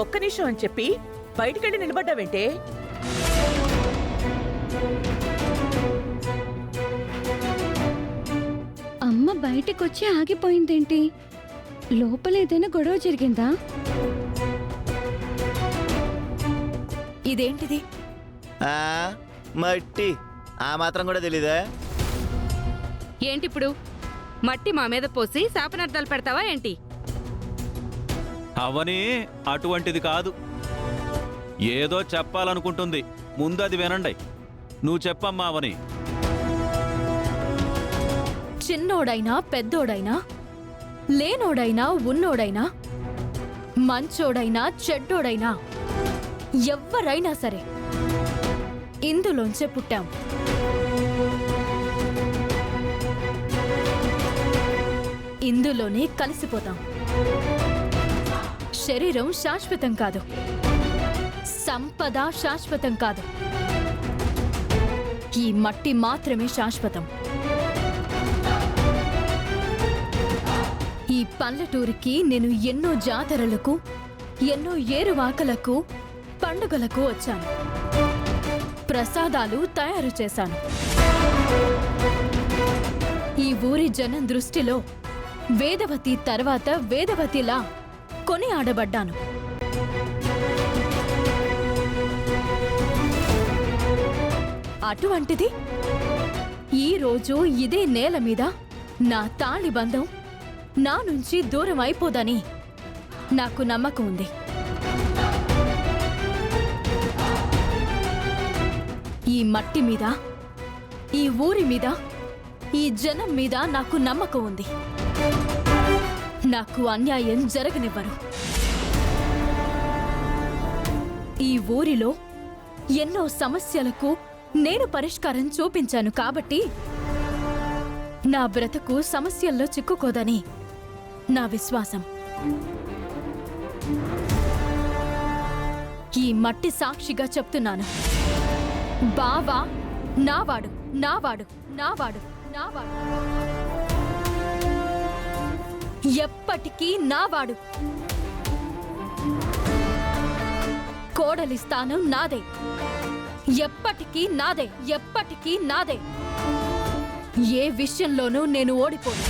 ఒక్క నిమిషం అని చెప్పి బయటికెళ్ళి నిలబడ్డావేంటే? అమ్మ బయటికొచ్చి ఆగిపోయిందేంటి? లోపల ఏదైనా గొడవ జరిగిందా? ఇదేంటిది? మట్టి ఆ మాత్రం కూడా తెలీదా? ఏంటిప్పుడు మట్టి మా మీద పోసి శాపనార్థాలు పెడతావా ఏంటి? అవని అటువంటిది కాదు, ఏదో చెప్పాలనుకుంటుంది. ముందు అది వినండి. నువ్వు చెప్పమ్మా అవని. చిన్నోడైనా పెద్దోడైనా, లేనోడైనా ఉన్నోడైనా, మంచోడైనా చెడ్డోడైనా, ఎవ్వరైనా సరే ఇందులోంచే పుట్టాం. ఇందులోనే కలిసిపోతాం. శరీరం శాశ్వతం కాదు, సంపద శాశ్వతం కాదు, ఈ మట్టి మాత్రమే శాశ్వతం. ఈ పల్లెటూరికి నేను ఎన్నో జాతరలకు, ఎన్నో ఏరువాకలకు, పండుగలకు వచ్చాను. ప్రసాదాలు తయారు చేశాను. ఈ ఊరి జనం దృష్టిలో వేదవతి తర్వాత వేదవతిలా కొని ఆడబడ్డాను. అటువంటిది ఈరోజు ఇదే నేల మీద నా తాళిబంధం నా నుంచి దూరం అయిపోదని నాకు నమ్మకం ఉంది. ఈ మట్టి మీద, ఈ ఊరి మీద, ఈ జనం మీద నాకు నమ్మకం ఉంది. నాకు అన్యాయం జరగనివ్వరు. ఈ ఊరిలో ఎన్నో సమస్యలకు నేను పరిష్కారం చూపించాను కాబట్టి నా బ్రతుకు సమస్యల్లో చిక్కుకోదని నా విశ్వాసం. ఈ మట్టి సాక్షిగా చెప్తున్నాను, బావా నావాడు, నావాడు, నావాడు, నావాడు, ఎప్పటికీ నావాడు. కోడలి స్థానం నాదే, ఎప్పటికీ నాదే, ఎప్పటికీ నాదే. ఏ విషయంలోనూ నేను ఓడిపోను.